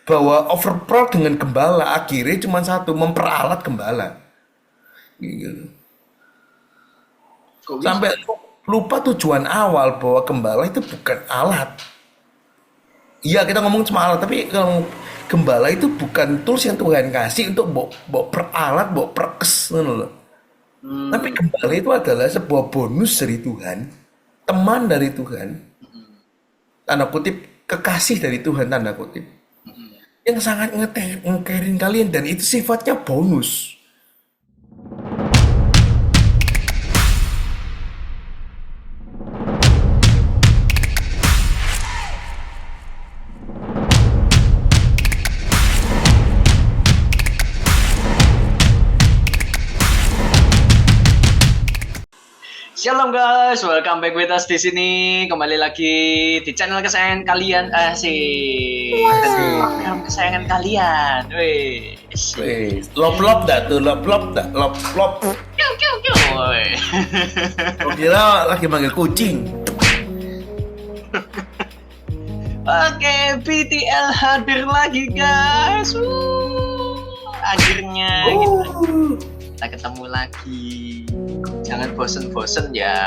bahwa overproud dengan gembala akhirnya cuma satu, memperalat gembala. Gitu. Kok bisa? Sampai lupa tujuan awal bahwa gembala itu bukan alat. Iya kita ngomong cuma alat, tapi kalau gembala itu bukan tools yang Tuhan kasih untuk bawa peralat, bawa perkes, ngono loh. Tapi Hmm. gembala itu adalah sebuah bonus dari Tuhan, teman dari Tuhan, tanda kutip kekasih dari Tuhan tanda kutip, yang sangat ngekerin kalian dan itu sifatnya bonus. Shalom guys, welcome back with us di sini. Kembali lagi di channel kesayangan kalian, Asik. program kesayangan kalian. Wih, Wih, lop-lop dah tuh, lop-lop dah, lop-lop. Kiu, kiu, kiu. Woi. Gua kira lagi manggil kucing. Oke, BTL hadir lagi guys. Akhirnya kita ketemu lagi. Jangan bosen-bosen ya.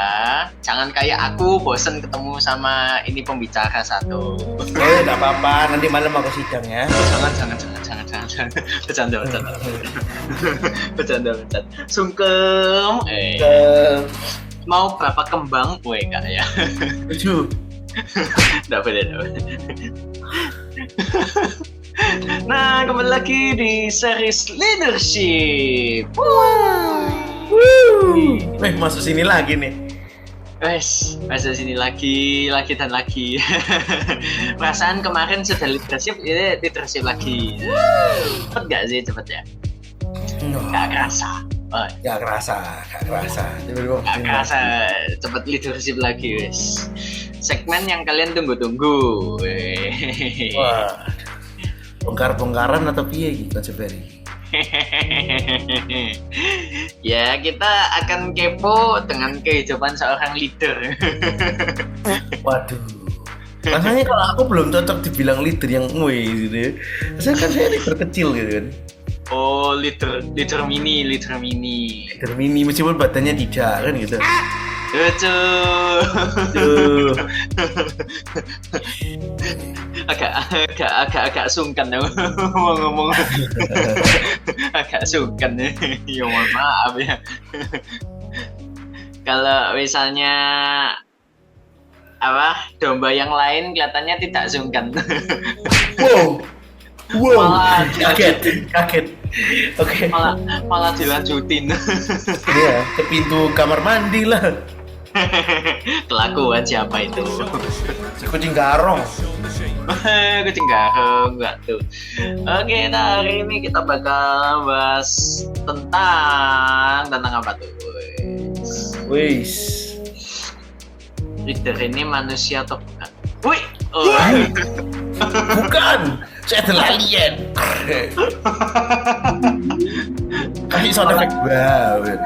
Jangan kayak aku bosen ketemu sama ini pembicara satu. Enggak apa-apa, nanti malam aku sidang ya. Jangan. Bercanda. Bercanda. Sungkem. Ke Mau berapa kembang? Woi, enggak ya. 7. Enggak boleh. Nah, kembali lagi di series leadership. Masuk sini lagi nih. Wes, masuk sini lagi dan lagi. Perasaan kemarin sudah leadership, ini leadership lagi. Cepet gak sih, cepet ya? Gak kerasa. Oh, Gak kerasa. Tiba-tiba gak begini. kerasa, cepet leadership lagi, wes. Segmen yang kalian tunggu-tunggu. Wah, bongkar-bongkaran atau piye gitu konsepnya? Ya, kita akan kepo dengan kehidupan seorang leader. Waduh. Rasanya kalau aku belum cocok dibilang leader yang gitu ya. Saya kan saya leader kecil gitu kan. Oh, leader mini. Leader mini meskipun badannya tidak kan gitu. Lucu. Tuh. agak sungkan ya ngomong agak sungkan ya. Ya mohon maaf ya. Kalau misalnya domba yang lain kelihatannya tidak sungkan. Wow, Malah kaget. Oke. malah dilanjutin. Iya, ke pintu kamar mandi lah. Kelakuan siapa itu? Si kucing garong. Kucing garong enggak tuh. Oke, nah hari ini kita bakal bahas tentang apa tuh? Wis. Leader ini manusia atau bukan? Wih, Bukan. Saya adalah alien. Kasih sound effect banget.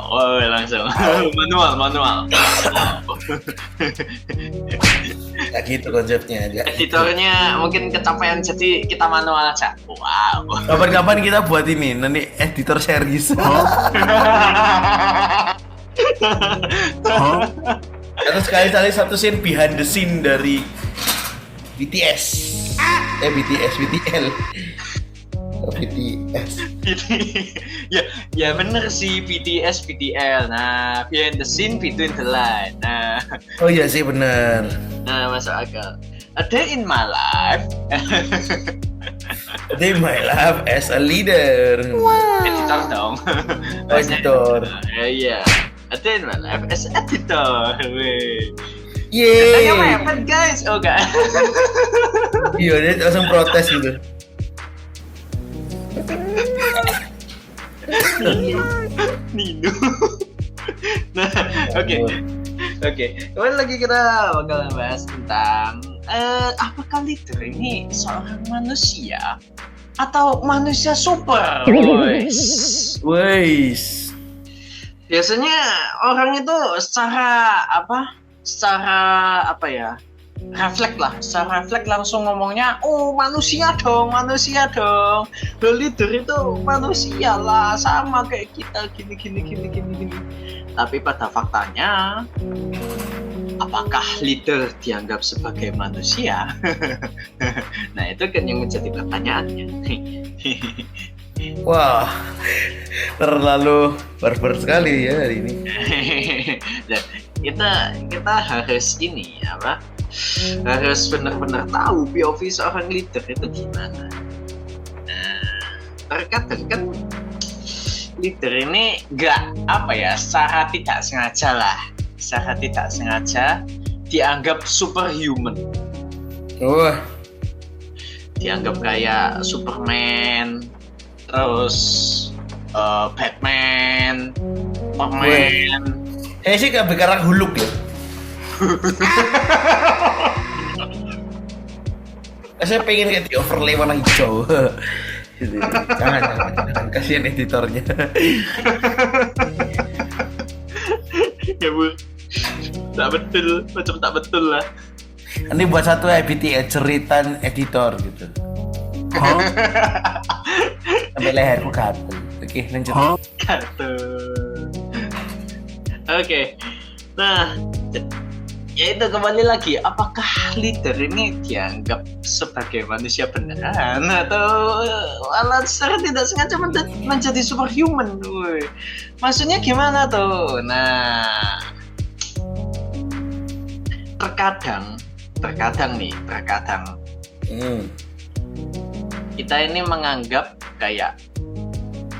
wow, langsung manual. Ya gitu konsepnya aja. Editornya mungkin kecapean jadi kita manual aja. Wow. Kapan-kapan kita buat ini nanti editor series. Atau sekali-kali satu scene behind the scene dari BTS. BTL. BTS. ya bener sih BTS BTL. Nah, behind the scene between the line. Nah, Oh iya sih benar. masuk akal. A day in my life. They my life as a leader. Editor dong. Editor. Iya. A day in my life as editor. Weh. Tanya Yeay. mepet guys. Oh enggak. Iya dia langsung protes gitu. Nino. Nah, oke. Kembali lagi kita bakal bahas tentang apakah leader ini seorang manusia atau manusia super? Wes. Biasanya orang itu secara apa ya? secara refleks langsung ngomongnya, oh manusia dong, lo leader itu manusia lah, sama kayak kita, gini. Tapi pada faktanya, apakah leader dianggap sebagai manusia? Nah itu kan yang menjadi pertanyaannya. Wah, terlalu barbar sekali ya hari ini. Dan kita harus ini apa? Harus benar-benar tahu POV seorang leader itu gimana. Nah, terkadang kan leader ini secara tidak sengaja dianggap superhuman. Wah, Dianggap kayak Superman, terus Batman, Superman. sih gak bicara huluk ya. Saya pengen kayak di overlay warna hijau. Gitu. Jangan, kasihan editornya. Ya bu, tak betul, macam tak betul lah. Ini buat satu EBT ceritan editor gitu. Sampai leherku gatel. Oke, lanjut. Oke. Nah, ya itu kembali lagi, apakah leader ini dianggap sebagai manusia beneran atau alat secara tidak sengaja menjadi superhuman? Woy. Maksudnya gimana tuh? Nah, terkadang kita ini menganggap kayak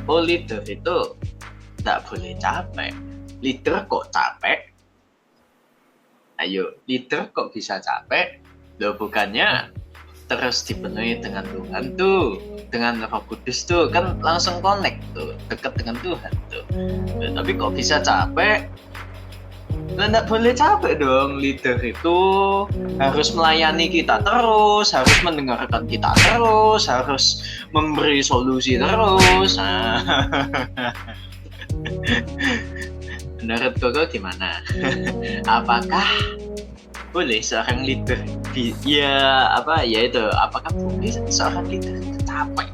leader itu tidak boleh capek. Leader kok capek? Ayo, leader kok bisa capek? Loh bukannya terus dipenuhi dengan Tuhan tuh, dengan Roh Kudus tuh, kan langsung connect tuh, dekat dengan Tuhan tuh. Loh, tapi kok bisa capek? Lah nggak boleh capek dong. Leader itu harus melayani kita terus, harus mendengarkan kita terus, harus memberi solusi terus. Menurut Koko gimana? Apakah boleh seorang leader apakah boleh seorang leader itu capek?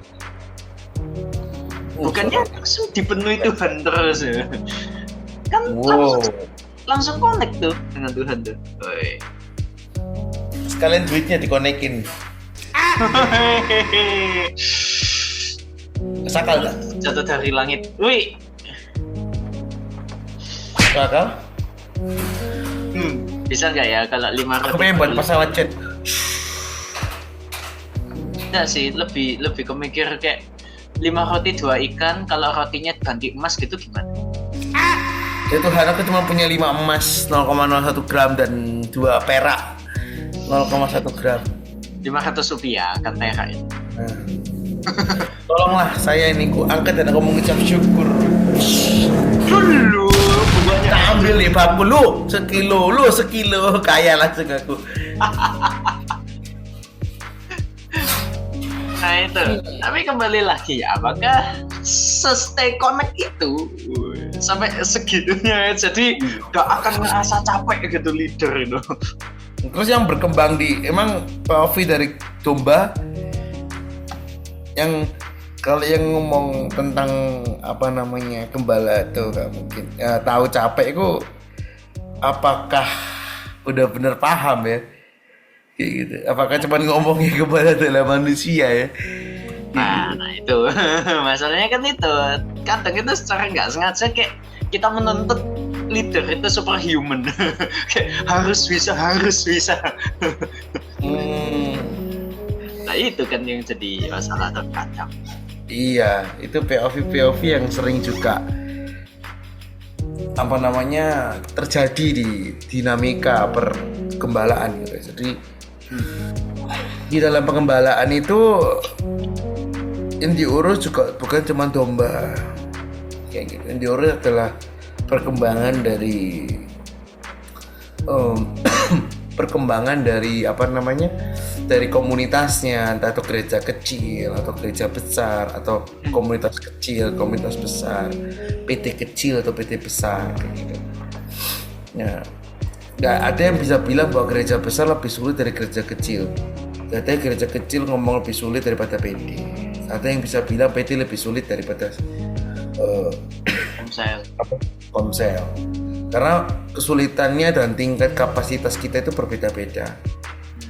Bukannya langsung dipenuhi Tuhan terus ya? Kan langsung connect tuh dengan Tuhan tuh. Oi. Sekalian duitnya dikonekin. Sakal gak? Jatuh dari langit. Wih. Sakal? Bisa nggak ya kalau 5 roti? Aku pengen buat pesawat jet. Enggak sih, lebih kemikir kayak 5 roti 2 ikan, kalau rotinya ganti emas gitu gimana? Ya Tuhan, aku cuma punya 5 emas 0,01 gram dan 2 perak 0,1 gram. 500 rupiah kan perak itu. Tolonglah saya ini, ku angkat dan aku mengucap syukur. Dulu bunganya Tak ambil nih bapu lu sekilo kaya langsung aku. Nah itu, tapi kembali lagi ya, apakah stay connect itu sampai segitunya, jadi gak akan ngerasa capek gitu leader itu. Terus yang berkembang emang POV dari domba yang kalau yang ngomong tentang apa namanya gembala itu gak mungkin tahu capek itu, apakah udah bener paham ya kayak gitu, apakah cuma ngomongnya gembala adalah manusia ya. Nah itu masalahnya kan itu kadang itu secara nggak sengaja kayak kita menuntut leader itu superhuman. Kayak harus bisa. Nah itu kan yang jadi masalah terkadang. Iya, itu POV yang sering juga apa namanya terjadi di dinamika pergembalaan gitu. Jadi di dalam pengembalaan itu yang diurus juga bukan cuma domba kayak gitu. Yang diurus adalah perkembangan dari apa namanya, dari komunitasnya, entah itu gereja kecil atau gereja besar atau komunitas kecil, komunitas besar, PT kecil atau PT besar kayak gitu. Nah, nggak ada yang bisa bilang bahwa gereja besar lebih sulit dari gereja kecil. Katanya gereja kecil ngomong lebih sulit daripada PD. Ada yang bisa bilang PD lebih sulit daripada Komsel. Komsel. Karena kesulitannya dan tingkat kapasitas kita itu berbeda-beda.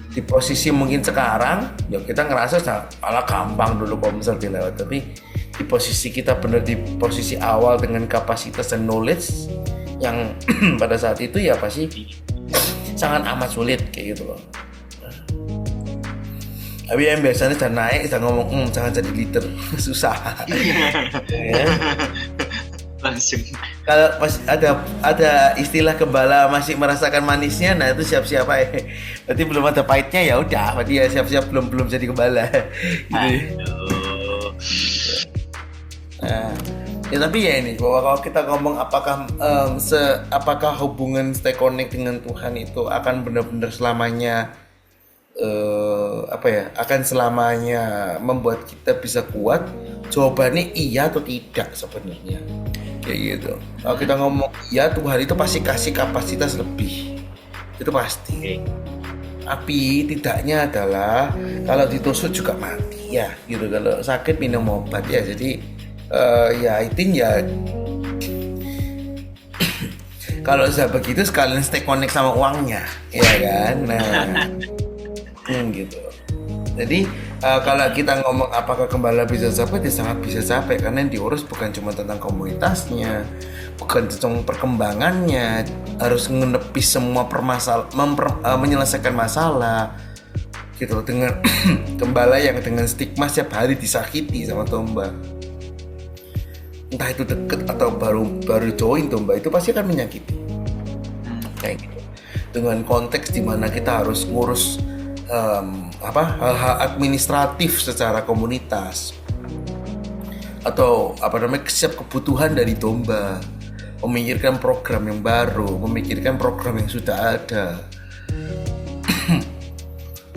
Di posisi mungkin sekarang, ya kita ngerasa malah gampang dulu Komsel dilewat. Tapi di posisi kita benar di posisi awal dengan kapasitas dan knowledge yang pada saat itu ya pasti sangat amat sulit kayak gitu loh. Tapi yang biasanya jangan naik, jangan ngomong, jangan jadi leader, susah. Ya. Langsung. Kalau masih ada istilah gembala masih merasakan manisnya, nah itu siap-siap aja. Berarti belum ada pahitnya, ya udah, berarti ya siap-siap belum jadi gembala. Gitu. Nah, ya tapi ya ini, bahwa kalau kita ngomong apakah hubungan stay connect dengan Tuhan itu akan benar-benar selamanya akan selamanya membuat kita bisa kuat? Jawabannya iya atau tidak sebenarnya. Kayak gitu. Kalau kita ngomong iya, Tuhan itu pasti kasih kapasitas lebih. Itu pasti. Tapi tidaknya adalah kalau ditusuk juga mati ya gitu. Kalau sakit minum obat ya. Jadi ya itu ya kalau sudah begitu sekalian stay connect sama uangnya, ya kan? Nah, gitu. Jadi kalau kita ngomong apakah gembala bisa capek, dia sangat bisa capek karena yang diurus bukan cuma tentang komunitasnya, bukan tentang perkembangannya, harus menepis semua menyelesaikan masalah gitu dengan gembala yang dengan stigma setiap hari disakiti sama domba. Entah itu deket atau baru join domba, itu pasti akan menyakiti. Kayak gitu. Dengan konteks di mana kita harus ngurus hal-hal administratif secara komunitas atau setiap kebutuhan dari domba, memikirkan program yang baru, memikirkan program yang sudah ada.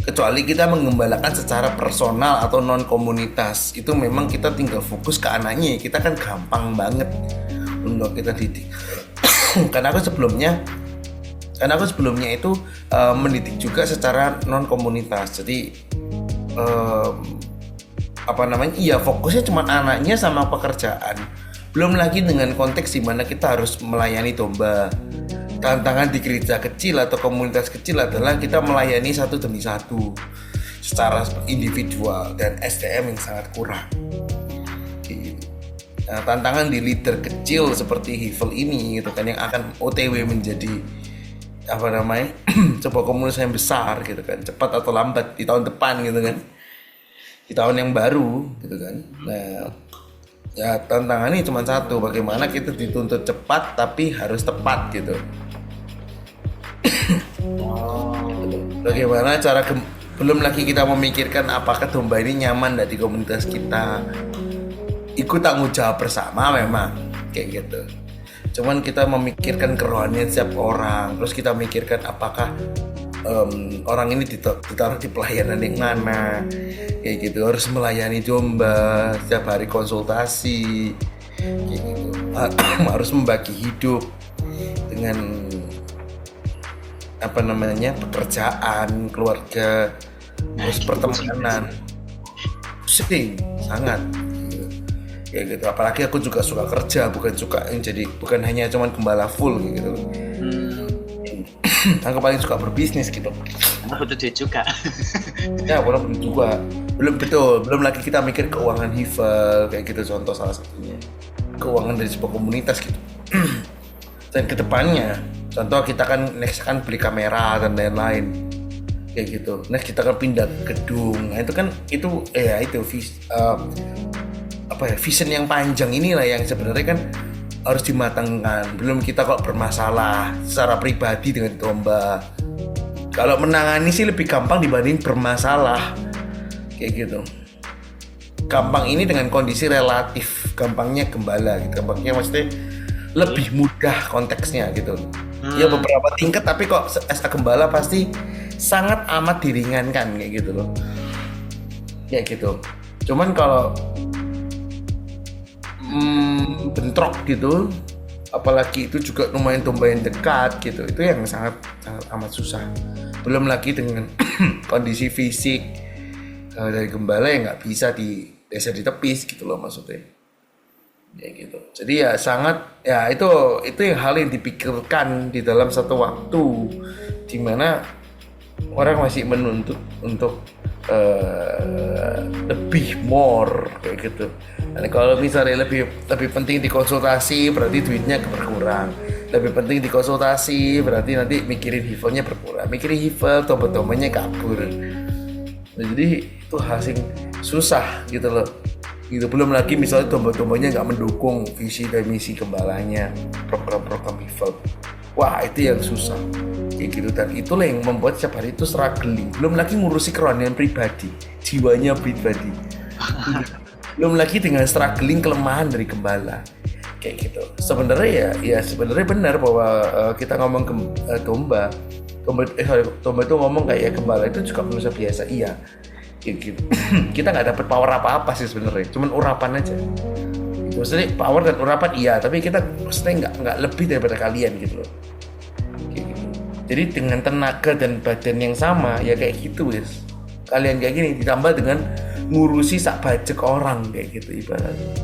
Kecuali kita mengembalakan secara personal atau non komunitas, itu memang kita tinggal fokus ke anaknya, kita kan gampang banget untuk kita didik. Karena aku sebelumnya itu mendidik juga secara non komunitas. Jadi iya fokusnya cuma anaknya sama pekerjaan. Belum lagi dengan konteks di mana kita harus melayani domba. Tantangan di gereja kecil atau komunitas kecil adalah kita melayani satu demi satu secara individual dan SDM yang sangat kurang. Nah, tantangan di leader kecil seperti Hivel ini gitu kan, yang akan OTW menjadi sebuah komunitas yang besar gitu kan, cepat atau lambat di tahun depan gitu kan, di tahun yang baru gitu kan. Nah, ya tantangannya cuma satu, bagaimana kita dituntut cepat tapi harus tepat gitu. Bagaimana cara belum lagi kita memikirkan apakah domba ini nyaman di komunitas kita. Ikut tanggung jawab bersama memang kayak gitu. Cuman kita memikirkan kerohanian setiap orang, terus kita mikirkan apakah orang ini ditaruh di pelayanan yang mana, kayak gitu. Harus melayani domba setiap hari, konsultasi kayak gitu. Harus membagi hidup dengan pekerjaan, keluarga, terus pertemanan. Pusing sangat kayak gitu. Apalagi aku juga suka kerja, bukan hanya cuman gembala full gitu. Aku paling suka berbisnis gitu. Aku tuh juga. Ya, walaupun juga belum lagi kita mikir keuangan Hivel kayak gitu, contoh salah satunya. Keuangan dari sebuah komunitas gitu. Dan kedepannya, contoh kita next beli kamera dan lain-lain kayak gitu. Next kita kan pindah gedung. Nah, vision yang panjang inilah yang sebenarnya kan harus dimatangkan. Belum kita kok bermasalah secara pribadi dengan domba. Kalau menangani sih lebih gampang dibanding bermasalah kayak gitu. Gampang ini dengan kondisi relatif, gampangnya gembala gitu. Gampangnya maksudnya lebih mudah konteksnya gitu. Ya beberapa tingkat, tapi kok as gembala pasti sangat amat diringankan kayak gitu loh. Kayak gitu. Cuman kalau bentrok gitu, apalagi itu juga lumayan domba yang dekat gitu, itu yang sangat sangat amat susah. Belum lagi dengan kondisi fisik dari gembala yang nggak bisa ditepis gitu loh maksudnya, ya gitu. Jadi ya sangat ya itu yang hal yang dipikirkan di dalam satu waktu di mana orang masih menuntut untuk lebih more kayak gitu. Dan kalau misalnya lebih penting dikonsultasi berarti duitnya berkurang. Lebih penting dikonsultasi berarti nanti mikirin hivelnya berkurang. Mikirin hivel tombol-tombolnya kabur. Nah, jadi itu hasil susah gitu loh. Gitu, belum lagi misalnya tombol-tombolnya nggak mendukung visi dan misi gembalanya, program-program hivel. Wah itu yang susah kayak gitu, dan itulah yang membuat setiap hari itu struggling. Belum lagi ngurusi kerohanian pribadi, jiwanya pribadi. Belum lagi dengan struggling kelemahan dari gembala kayak gitu. Sebenarnya ya sebenarnya benar bahwa kita ngomong domba itu ngomong kayak gembala itu juga manusia biasa, iya kayak gitu. Kita nggak dapat power apa-apa sih sebenarnya, cuman urapan aja. Maksudnya power dan urapan iya, tapi kita maksudnya nggak lebih daripada kalian gitu loh. Kayak gitu. Jadi dengan tenaga dan badan yang sama ya kayak gitu guys. Kalian kayak gini ditambah dengan ngurusi sak bajek orang kayak gitu ibaratnya.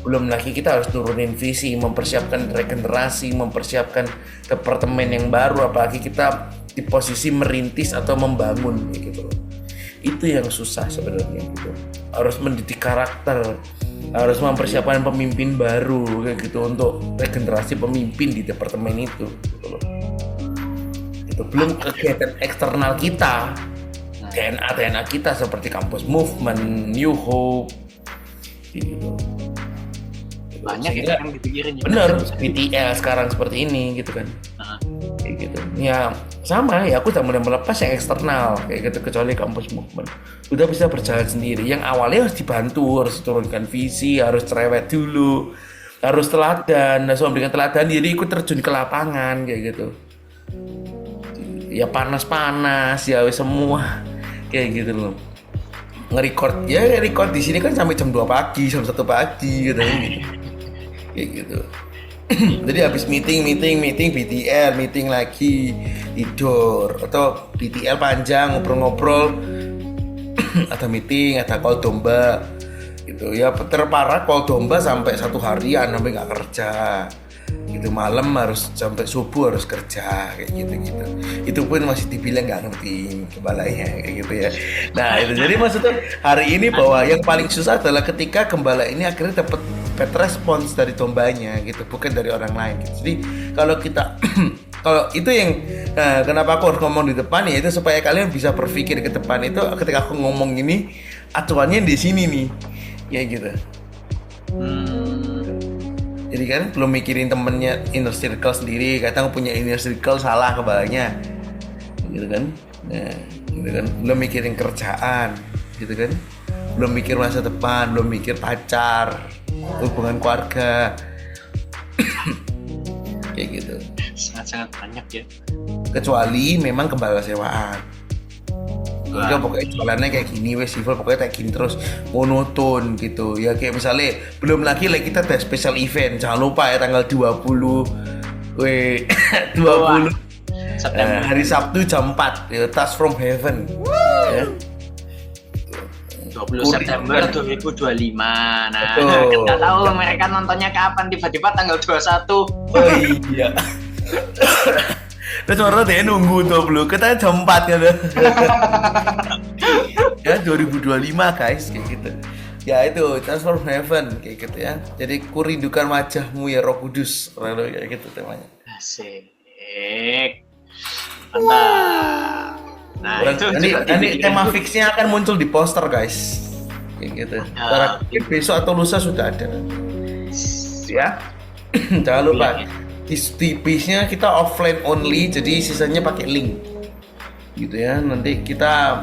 Belum lagi kita harus turunin visi, mempersiapkan regenerasi, mempersiapkan departemen yang baru, apalagi kita di posisi merintis atau membangun kayak gitu loh. Itu yang susah sebenarnya gitu. Harus mendidik karakter, harus mempersiapkan pemimpin baru kayak gitu untuk regenerasi pemimpin di departemen itu gitu loh. Itu belum kegiatan eksternal kita, DNA kita seperti kampus movement, New Hope gitu. Banyak yang dipikirin ya. Bener, BTL sekarang seperti ini gitu kan. Kayak gitu. Ya sama ya, aku udah mulai melepas yang eksternal kayak gitu, kecuali kampus movement udah bisa berjalan sendiri. Yang awalnya harus dibantu, harus turunkan visi, harus cerewet dulu, harus teladan, harus memberikan teladan, jadi ikut terjun ke lapangan kayak gitu. Ya panas ya semua kayak gitu loh. Nge-record di sini kan sampai jam 2 pagi, jam 1 pagi gitu. Kayak gitu. Jadi habis meeting BTL, meeting lagi, tidur, atau BTL panjang ngobrol-ngobrol, ada meeting, ada call domba gitu ya. Terparah call domba sampai 1 harian sampai nggak kerja gitu, malam harus sampai subuh harus kerja kayak gitu. Itu pun masih dibilang nggak ngerti gembalanya kayak gitu ya. Nah itu jadi maksudnya hari ini bahwa yang paling susah adalah ketika gembala ini akhirnya dapat bad response dari dombanya gitu, bukan dari orang lain gitu. Jadi kalau kita kalau itu yang kenapa aku harus ngomong di depan ya, itu supaya kalian bisa berpikir ke depan. Itu ketika aku ngomong ini acuannya di sini nih ya gitu. Jadi kan belum mikirin temennya, inner circle sendiri, kadang punya inner circle salah kebalanya gitu kan. Nah, gitu kan, belum mikirin kerjaan gitu kan, belum mikir masa depan, belum mikir pacar, hubungan keluarga kayak gitu. Sangat banyak ya, kecuali memang gembala sewaan. Enggak, pokoknya jualannya kayak gini wes, pokoknya kayak gini terus monoton gitu ya. Kayak misalnya belum lagi kita ada special event, jangan lupa ya tanggal 20 September. Hari Sabtu jam 4 ya, Touch from Heaven ya. 20 September 2025. Nah, kita tahu mereka nontonnya kapan, tiba-tiba tanggal 21. Oh iya. Terus orang dia nunggu tuh belum, katanya jam 4 kan. Ya 2025 guys kayak gitu. Ya itu Transform Heaven kayak gitu ya. Jadi kurindukan wajahmu ya Roh Kudus, kayak gitu temanya. Asik. Mantap. Nah, ini tema fixnya akan muncul di poster guys. Kayak gitu. Besok atau lusa sudah ada. Ya. Jangan lupa. Di base-nya kita offline only, jadi sisanya pakai link gitu ya. Nanti kita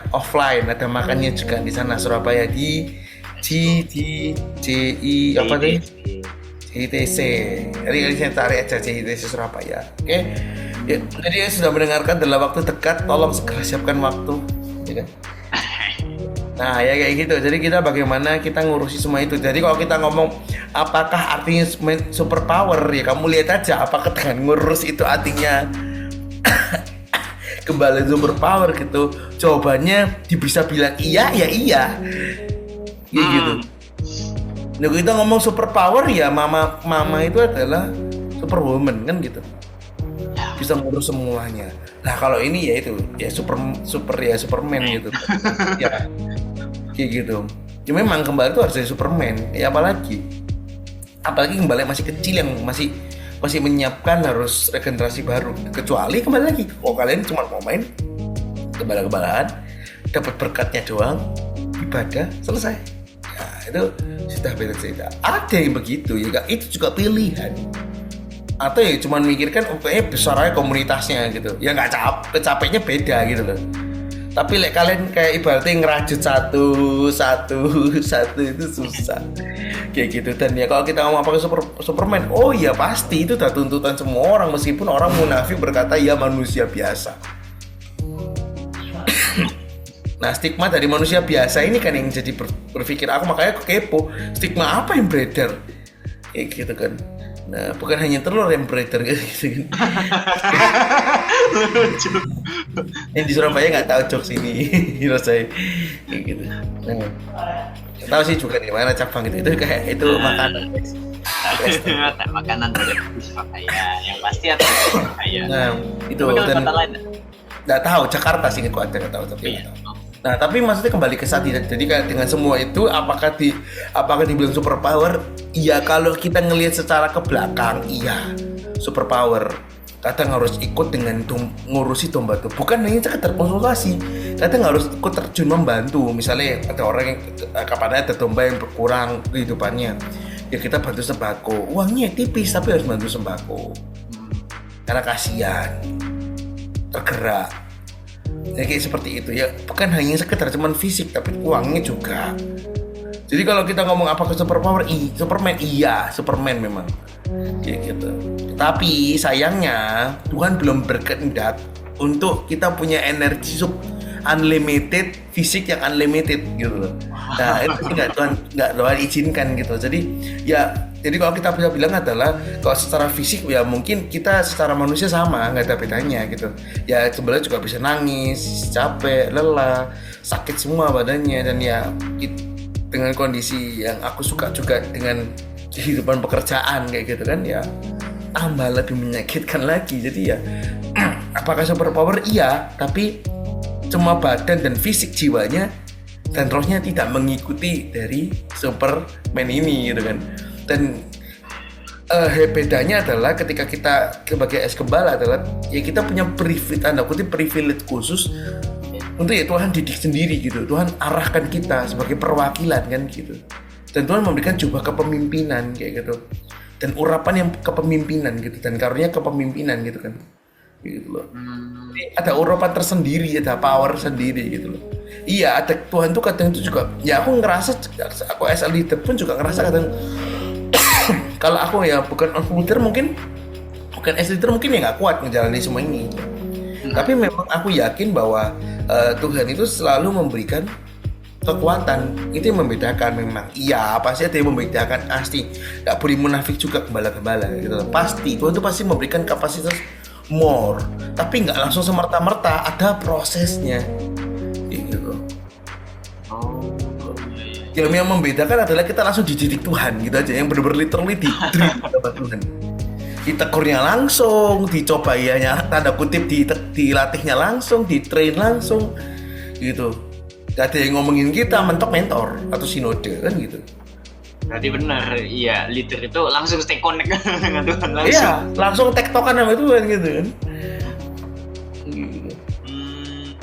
offline, ada makannya juga di sana Surabaya di JI apa deh, JITC. Jadi saya cari aja JITC Surabaya. Oke. Ya, jadi sudah mendengarkan dalam waktu dekat, tolong segera siapkan waktu ya kan. Nah ya kayak gitu. Jadi kita bagaimana kita ngurusi semua itu. Jadi kalau kita ngomong apakah artinya super power, ya kamu lihat aja apakah dengan ngurus itu artinya kembali super power gitu. Jawabannya bisa bilang iya ya iya. Gitu. Nah kita ngomong super power ya mama itu adalah superwoman kan gitu. Bisa ngurus semuanya. Nah kalau ini ya itu ya super ya Superman gitu. Ya kayak gitu. Ya memang kembali itu harus jadi Superman. Ya apalagi kembali masih kecil yang masih menyiapkan harus regenerasi baru. Kecuali kembali lagi, kalian cuma mau main kebala-kebalaan, dapat berkatnya doang, ibadah selesai. Ya itu sudah beda cerita. Ada yang begitu ya, Kak. Itu juga pilihan. Atau ya cuma mikirkan besar aja komunitasnya gitu. Ya nggak capeknya beda gitu loh. Tapi kalian kayak ibaratnya ngerajut satu itu susah kayak gitu. Dan ya kalau kita ngomong apa Superman, oh ya pasti itu udah tuntutan semua orang, meskipun orang munafik berkata ya manusia biasa. Nah stigma dari manusia biasa ini kan yang jadi berpikir aku, makanya aku kepo stigma apa yang beredar kayak gitu kan. Nah bukan hanya telur yang beredar gitu kan. Yang di Surabaya nggak tahu jokes ini saya kayak gitu. Nah, tahu sih juga di mana cabang itu kayak itu makanan. Makanan dari Surabaya yang pasti ada di Surabaya. Nah itu dan nggak tahu Jakarta sih kok ada nggak tahu tapi nggak tahu. Nah tapi maksudnya kembali ke saat jadi dengan semua itu apakah dibilang super power? Iya kalau kita ngelihat secara ke belakang iya super power. Kadang harus ikut dengan ngurusi domba tuh, bukan hanya sekedar konsultasi. Kadang harus ikut terjun membantu. Misalnya ada orang yang kapan ada domba yang berkurang kehidupannya, ya kita bantu sembako. Uangnya tipis tapi harus bantu sembako. Karena kasihan, tergerak. Ya kayak seperti itu ya, bukan hanya sekedar cuman fisik tapi uangnya juga. Jadi kalau kita ngomong apakah superpower, Superman iya, Superman memang kayak gitu. Tapi sayangnya Tuhan belum berkehendak untuk kita punya energi unlimited, fisik yang unlimited gitu loh. Nah itu nggak Tuhan izinkan gitu. Jadi kalau kita bisa bilang adalah kalau secara fisik ya mungkin kita secara manusia sama, nggak ada bedanya gitu. Ya sebenarnya juga bisa nangis, capek, lelah, sakit semua badannya. Dan ya dengan kondisi yang aku suka juga dengan kehidupan pekerjaan kayak gitu kan ya tambah lebih menyakitkan lagi. Jadi ya apakah superpower? Iya, tapi cuma badan dan fisik, jiwanya dan rohnya tidak mengikuti dari Superman ini gitu kan. Dan bedanya adalah ketika kita sebagai gembala adalah ya kita punya privilege khusus untuk ya Tuhan didik sendiri gitu. Tuhan arahkan kita sebagai perwakilan kan gitu. Dan Tuhan memberikan jubah kepemimpinan kayak gitu. Dan urapan yang kepemimpinan gitu, dan karunia kepemimpinan gitu kan. Gitu loh. Jadi ada urapan tersendiri, ada power sendiri gitu loh. Iya, ada Tuhan tuh kadang itu juga. Ya aku ngerasa aku as a leader pun juga ngerasa kadang kalau aku ya bukan leader mungkin ya nggak kuat menjalani semua ini. Tapi memang aku yakin bahwa Tuhan itu selalu memberikan kekuatan. Itu yang membedakan memang. Iya pasti ada yang membedakan, pasti nggak boleh munafik juga gembala-gembala gitu. Pasti Tuhan itu pasti memberikan kapasitas more, tapi nggak langsung semerta-merta, ada prosesnya gitu. Yang membedakan adalah kita langsung dididik Tuhan gitu aja, yang benar-benar literally di-treat sama Tuhan. Ditegurnya langsung, dicobainya tanda kutip, dilatihnya langsung, di-train langsung gitu. Gak ada yang ngomongin kita mentok mentor atau sinode kan gitu. Berarti benar, iya leader itu langsung stay connect dengan Tuhan langsung. Iya, langsung tektokan sama Tuhan gitu kan.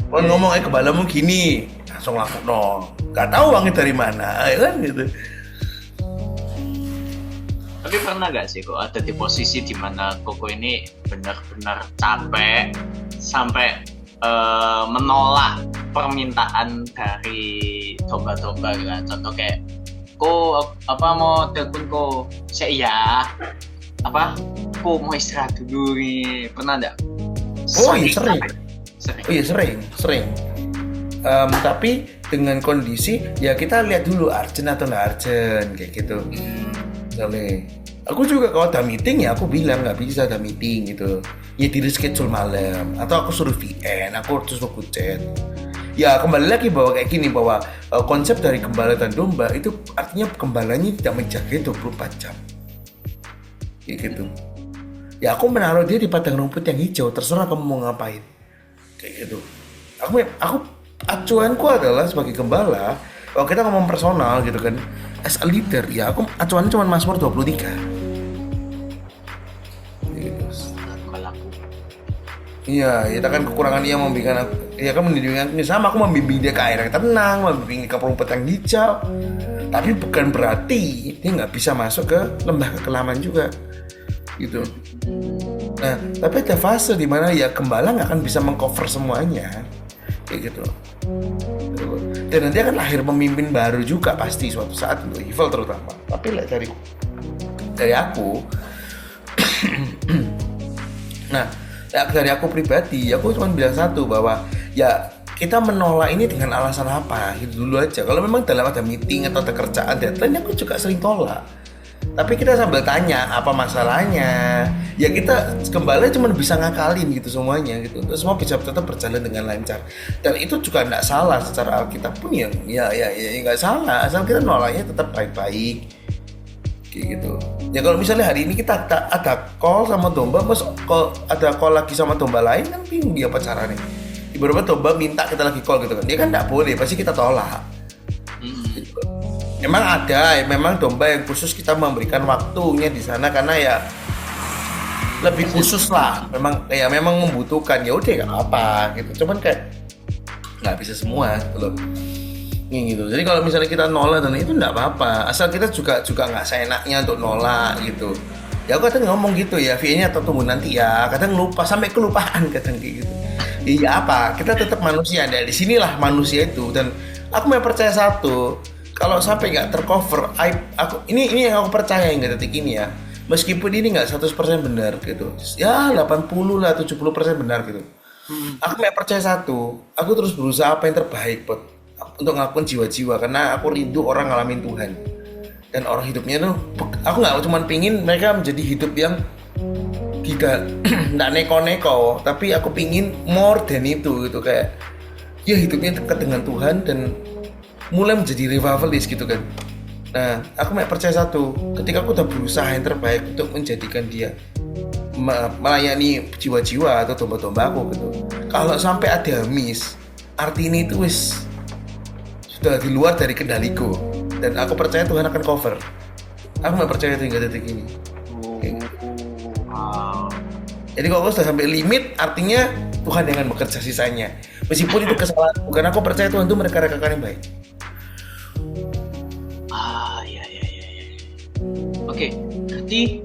Kalau ngomong kebalamu gini, langsung lakukan dong. Gak tahu uangnya dari mana, kan gitu. Tapi pernah gak sih kok ada di posisi dimana Koko ini benar-benar capek sampai menolak permintaan dari domba-domba kan? Contoh kayak mau telepon saya mau istirahat dulu nih, pernah nggak? Oh iya sering. Tapi dengan kondisi ya kita lihat dulu urgent atau nggak urgent kayak gitu. Misalnya aku juga kalau ada meeting ya aku bilang nggak bisa ada meeting gitu, ya di reschedule malam atau aku suruh VN, aku terus aku chat. Ya kembali lagi bahwa kayak gini, bahwa konsep dari gembala dan domba itu artinya gembalanya tidak menjaga 24 jam kayak gitu. Ya aku menaruh dia di padang rumput yang hijau, terserah kamu mau ngapain kayak gitu. Aku acuanku adalah sebagai gembala, kalau kita ngomong personal gitu kan, as a leader ya aku acuannya cuma Mazmur 23 gitu. Gembalaku. Iya, kita kan kekurangan dia membimbing aku, ya kan mendidik ini sama, aku membimbing dia ke air yang tenang, membimbing dia ke rumput yang hijau. Tapi bukan berarti dia nggak bisa masuk ke lembah kekelaman juga, gitu. Nah, tapi ada fase di mana ya gembala nggak akan bisa mengcover semuanya, kayak gitu. Dan nanti akan lahir pemimpin baru juga pasti suatu saat untuk evil terutama. Tapi lah dari aku, nah dari aku pribadi, aku cuma bilang satu, bahwa ya kita menolak ini dengan alasan apa gitu dulu aja. Kalau memang dalam ada meeting atau ada kerjaan deadline, aku juga sering tolak. Tapi kita sambil tanya apa masalahnya. Ya kita gembala cuma bisa ngakalin gitu semuanya gitu. Terus semua bisa tetap berjalan dengan lancar. Dan itu juga tidak salah secara Alkitab pun ya nggak salah. Asal kita nolaknya tetap baik-baik. Kayak gitu. Ya kalau misalnya hari ini kita ada call sama domba, mas ada call lagi sama domba lain, kan bingung dia apa caranya. Beberapa domba minta kita lagi call gitu kan, dia kan tidak boleh, pasti kita tolak. Gitu. Memang ada, memang domba yang khusus kita memberikan waktunya di sana karena ya lebih khusus lah. Memang membutuhkan, ya udah nggak apa gitu. Cuman kayak nggak bisa semua gitu loh. Gitu. Jadi kalau misalnya kita nolak dan itu nggak apa-apa, asal kita juga nggak seenaknya untuk nolak gitu. Ya aku kadang ngomong gitu ya, VN-nya atau tunggu nanti ya, kadang lupa sampai kelupaan kadang kayak gitu. Iya apa? Kita tetap manusia, dari sinilah manusia itu. Dan aku mau percaya satu, kalau sampai nggak tercover, ini yang aku percaya hingga detik ini ya. Meskipun ini nggak 100% benar gitu, ya 80 lah 70% benar gitu. Aku mau percaya satu, aku terus berusaha apa yang terbaik untuk ngelakuin jiwa-jiwa, karena aku rindu orang ngalamin Tuhan. Dan orang hidupnya tuh, aku nggak cuma pingin mereka menjadi hidup yang tidak neko-neko, tapi aku pingin more than itu gitu, kayak ya hidupnya dekat dengan Tuhan dan mulai menjadi revivalist gitu kan. Nah, aku percaya satu, ketika aku udah berusaha yang terbaik untuk menjadikan dia melayani jiwa-jiwa atau domba-domba aku gitu, kalau sampai ada miss, artinya itu wis sudah di luar dari kendaliku, dan aku percaya Tuhan akan cover. Aku percaya itu hingga detik ini. Jadi kalau aku sudah sampai limit, artinya Tuhan yang akan bekerja sisanya. Meskipun itu kesalahan, bukan, aku percaya Tuhan itu mereka-rekan yang baik. Iya. Oke, berarti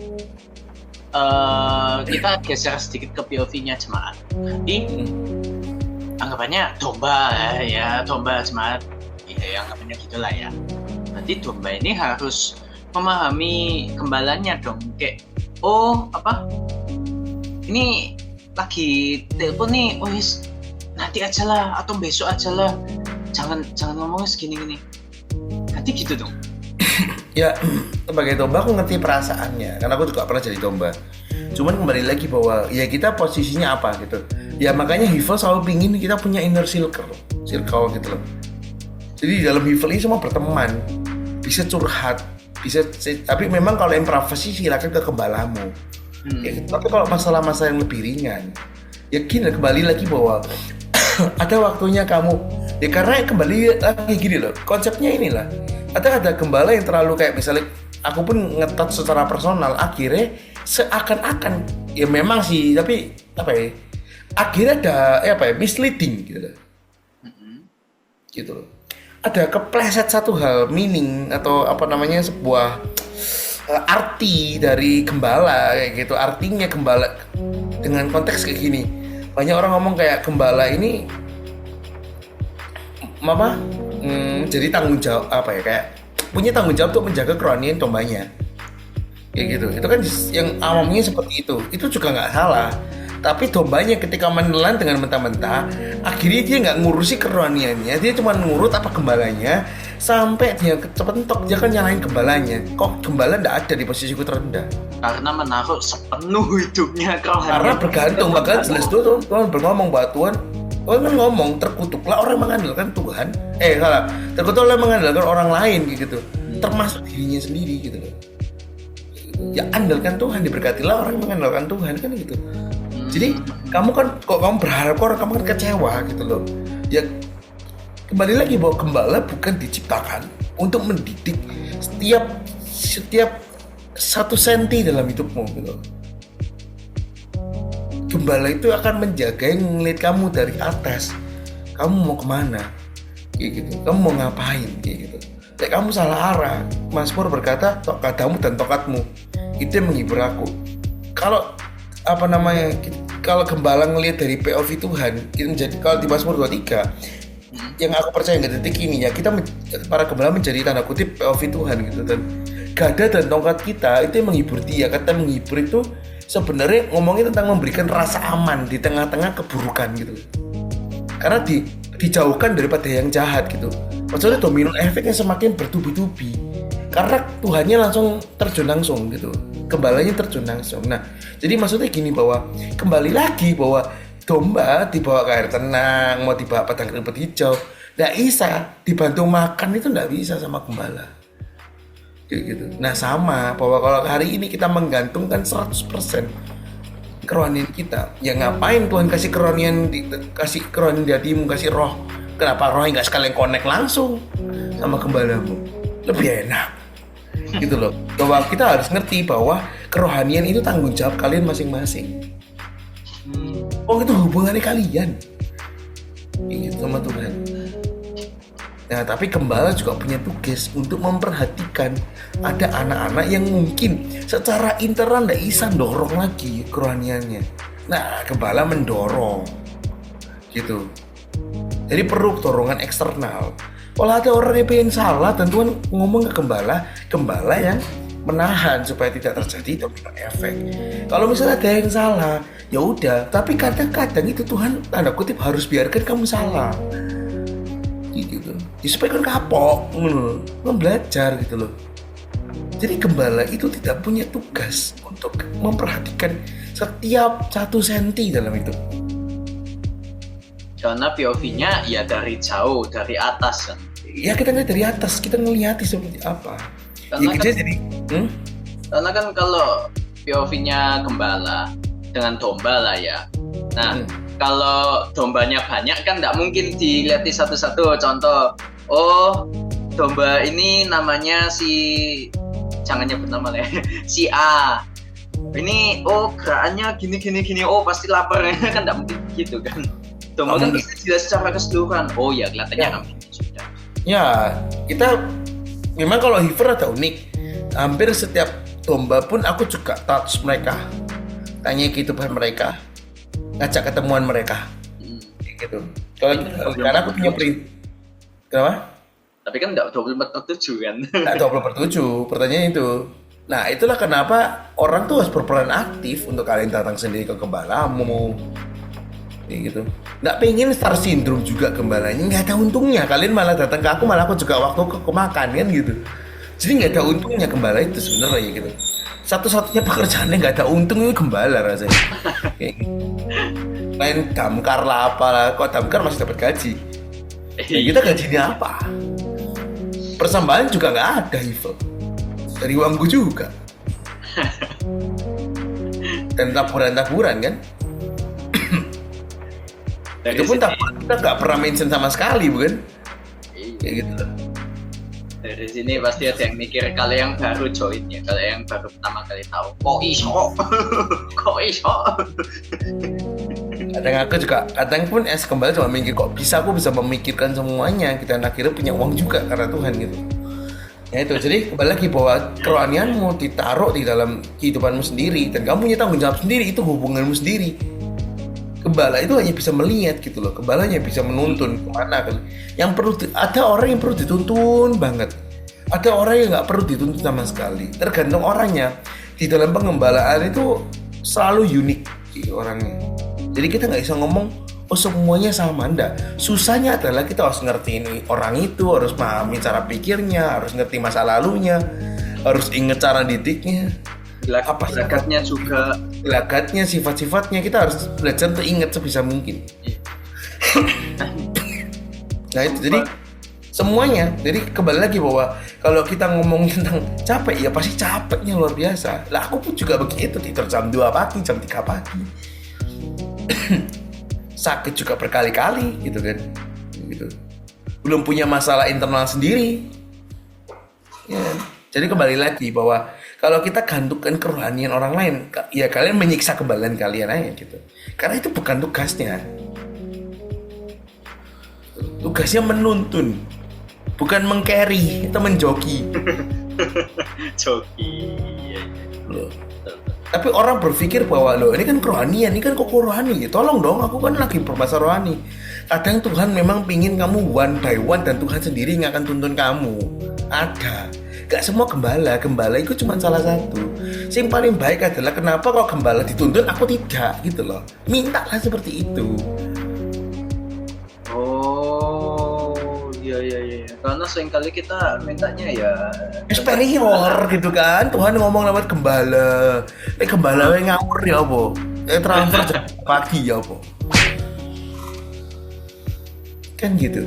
kita geser sedikit ke POV-nya jemaat. Berarti anggapannya domba ya, domba jemaat. Ya, anggapannya gitulah ya. Berarti domba ini harus memahami gembalanya dong, kayak ini lagi telepon nih, nanti aja lah atau besok aja lah, jangan ngomongnya segini-gini. Nanti gitu dong. Ya, sebagai domba aku ngerti perasaannya, karena aku juga pernah jadi domba. Cuman kembali lagi bahwa ya kita posisinya apa gitu. Ya makanya Hivel selalu pingin kita punya inner circle gitu loh. Jadi di dalam Hivel ini semua berteman, bisa curhat, tapi memang kalau yang privasi silakan ke gembalamu. Ya, tapi kalau masalah-masalah yang lebih ringan, ya kembali lagi bahwa ada waktunya kamu. Ya karena kembali lagi gini loh, konsepnya inilah. Ada gembala yang terlalu kayak misalnya aku pun ngetot secara personal, akhirnya seakan-akan ya memang sih, tapi akhirnya ada misleading gitu loh. Gitu loh. Ada kepleset satu hal, meaning atau sebuah arti dari gembala kayak gitu. Artinya gembala dengan konteks kayak gini, banyak orang ngomong kayak gembala ini jadi tanggung jawab kayak punya tanggung jawab untuk menjaga kerohanian dombanya kayak gitu. Itu kan yang awamnya seperti itu juga nggak salah, Tapi dombanya ketika menelan dengan mentah-mentah, akhirnya dia nggak ngurusi kerohaniannya, dia cuma ngurut apa gembalanya, sampai dia kepentok, dia kan nyalain gembalanya. Kok gembala nggak ada di posisiku terendah? Karena menaruh sepenuh hidupnya kerohanian. Karena bergantung, makanya jelas tuh Tuhan berngomong bahwa Tuhan kan ngomong terkutuklah orang mengandalkan Tuhan. Salah, terkutuklah mengandalkan orang lain gitu, termasuk dirinya sendiri gitu loh. Ya andalkan Tuhan, diberkatilah orang mengandalkan Tuhan kan gitu. Jadi kamu berharap orang kamu kan kecewa gitu loh. Ya kembali lagi bahwa gembala bukan diciptakan untuk mendidik setiap 1 senti dalam hidupmu gitu. Gembala itu akan menjaga yang ngeliat kamu dari atas. Kamu mau kemana? Kayak gitu. Kamu mau ngapain? Kayak gitu. Kayak kamu salah arah. Mazmur berkata, tokatamu dan tokatmu itu yang menghibur aku. Kalau gembala ngelihat dari POV Tuhan, kita menjadi, kalau di Mazmur 23 yang aku percaya nggak detik ini ya, kita para gembala menjadi tanda kutip POV Tuhan gitu. Dan gada dan tongkat kita itu yang menghibur dia. Kata menghibur itu sebenarnya ngomongnya tentang memberikan rasa aman di tengah-tengah keburukan gitu. Karena dijauhkan daripada yang jahat gitu. Maksudnya domino efeknya semakin bertubi-tubi. Karena Tuhannya langsung terjun langsung gitu. Gembalanya terjun langsung. Nah, jadi maksudnya gini bahwa kembali lagi bahwa domba dibawa ke air tenang, mau dibawa padang rumput hijau, nggak bisa dibantu makan itu nggak bisa sama gembala. Gitu. Nah sama bahwa kalau hari ini kita menggantungkan 100% kerohanian kita, ya ngapain Tuhan kasih kerohanian di hatimu, kasih roh? Kenapa rohnya nggak sekalian connect langsung sama gembalamu? Lebih enak gitu loh. Bahwa kita harus ngerti bahwa kerohanian itu tanggung jawab kalian masing-masing. Oh itu hubungannya kalian gitu sama Tuhan. Nah tapi gembala juga punya tugas untuk memperhatikan ada anak-anak yang mungkin secara internal nggak bisa dorong lagi kerohaniannya. Nah gembala mendorong gitu. Jadi perlu dorongan eksternal. Kalau ada orang yang pengen salah dan Tuhan ngomong ke gembala yang menahan supaya tidak terjadi domino efek. Kalau misalnya ada yang salah, ya udah. Tapi kadang-kadang itu Tuhan tanda kutip harus biarkan kamu salah. Gitu. Supaya kan kapok, belajar gitu loh. Jadi gembala itu tidak punya tugas untuk memperhatikan setiap 1 senti dalam hidup. Karena POV-nya ya dari jauh, dari atas kan. Ya kita ngeliat dari atas, kita ngeliat seperti apa. Karena ya, kan, jadi, karena kan kalau POV-nya gembala dengan domba lah ya. Nah, kalau dombanya banyak kan nggak mungkin dilihat satu-satu. Contoh, oh domba ini namanya jangan nyebut nama lah ya, si A. Ini gerakannya gini, oh pasti lapar kan nggak mungkin gitu kan. Domba kan bisa jelas secara keseluruhan. Oh ya kelihatannya kan sudah. Ya kita memang kalau Heifer ada unik. Hampir setiap domba pun aku juga touch mereka, tanya kehidupan mereka, ngajak ketemuan mereka, gitu. Kalau karena aku punya kenapa? Tapi kan nggak 24/7 kan? Nggak 24/7, pertanyaan itu. Nah itulah kenapa orang tuh harus berperan aktif untuk kalian datang sendiri ke gembalamu. Gitu. Nggak pengen star syndrome juga gembalanya, nggak ada untungnya. Kalian malah datang ke aku, malah aku juga waktu ke makan kan gitu. Jadi nggak ada untungnya gembala itu sebenarnya gitu. Satu-satunya pekerjaannya nggak ada untung itu gembala rasanya. Lain damkar lah apalah, kok damkar masih dapat gaji. Ya kita gajinya apa? Persembahan juga nggak ada Ivo. Dari uangku juga. Dan taburan-taburan kan. Itu pun kita nggak pernah mention sama sekali, bukan? Kayak gitu. Dari sini pasti ada yang mikir kalau yang baru join ya, kalau yang baru pertama kali tahu. Kok iso? Kadang aku juga, kadang pun gembala cuma mikir kok aku bisa memikirkan semuanya. Kita akhirnya punya uang juga karena Tuhan gitu. Ya itu, jadi kembali lagi bahwa kerohanianmu ditaruh di dalam kehidupanmu sendiri dan kamu punya tanggung jawab sendiri, itu hubunganmu sendiri. Gembala itu hanya bisa melihat gitu loh, gembala hanya bisa menuntun kemana kan. Ada orang yang perlu dituntun banget, ada orang yang nggak perlu dituntun sama sekali. Tergantung orangnya. Di dalam pengembalaan itu selalu unik orangnya. Jadi kita nggak bisa ngomong oh semuanya sama, enggak. Susahnya adalah kita harus ngerti ini orang itu, harus pahami cara pikirnya, harus ngerti masa lalunya, harus inget cara didiknya, apa Gelagatnya juga. gelagatnya, sifat-sifatnya. Kita harus belajar untuk inget sebisa mungkin. Nah itu jadi semuanya. Jadi kembali lagi bahwa kalau kita ngomongin tentang capek, ya pasti capeknya luar biasa. Lah aku pun juga begitu, tidur jam 2 pagi, jam 3 pagi. Sakit juga berkali-kali gitu kan. Gitu. Belum punya masalah internal sendiri. Ya. Jadi kembali lagi bahwa kalau kita gantungkan kerohanian orang lain, ya kalian menyiksa kebalian kalian aja gitu. Karena itu bukan tugasnya. Tugasnya menuntun, bukan meng-carry atau menjoki. Joki. Loh. Tapi orang berpikir bahwa loh ini kan kerohanian, ini kan kok rohani. Tolong dong, aku kan lagi berbahasa rohani. Kadang Tuhan memang pingin kamu one by one dan Tuhan sendiri yang akan tuntun kamu. Ada. Gak semua gembala itu cuma salah satu. Yang paling baik adalah kenapa kalau gembala dituntun aku tidak gitu loh. Mintalah seperti itu. Iya. Karena seringkali kita mintanya ya Superior gitu kan. Tuhan ngomong lewat gembala. Gembala we ngawur ya apa? Transfer jam pagi ya apa? Kan gitu.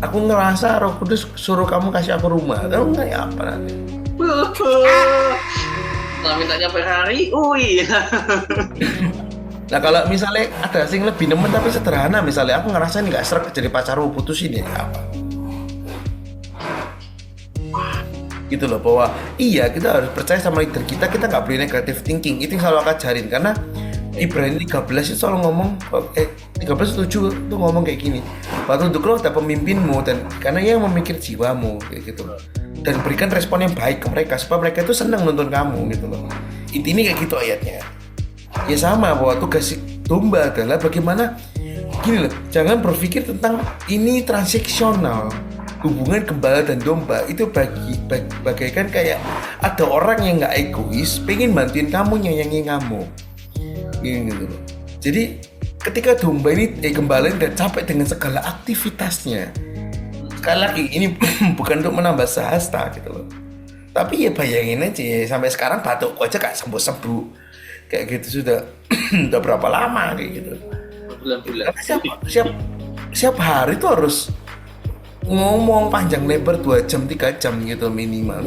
Aku ngerasa Roh Kudus suruh kamu kasih aku rumah. Kamu kayak apa nanti? Kalau mintanya Ferrari, wih. Nah kalau misalnya ada sing lebih nemen tapi sederhana, misalnya aku ngerasain nggak srek jadi pacarmu putusin ya apa? Gitu loh, bahwa iya kita harus percaya sama leader kita nggak boleh negative thinking. Itu yang selalu aku ajarin karena Ibrani 13 itu selalu ngomong 13:7 tuh ngomong kayak gini. Waktu untuk lo ada pemimpinmu dan karena ia memikir jiwamu kayak gitu. Dan berikan respon yang baik ke mereka supaya mereka itu senang nonton kamu gitu loh. Intinya kayak gitu ayatnya. Ya sama bahwa tugas domba adalah bagaimana gini loh, jangan berpikir tentang ini transaksional. Hubungan gembala dan domba itu bagaikan kayak ada orang yang nggak egois, pengen bantuin kamu, nyayangi kamu, gitu loh. Jadi ketika domba ini gembala ini udah capek dengan segala aktivitasnya. Sekali lagi ini bukan untuk menambah sahasta gitu loh. Tapi ya bayangin aja sampai sekarang batukku aja gak sembuh-sembuh. Kayak gitu sudah udah berapa lama kayak gitu. Bulan-bulan. Siap hari tuh harus ngomong panjang lebar 2 jam 3 jam gitu minimal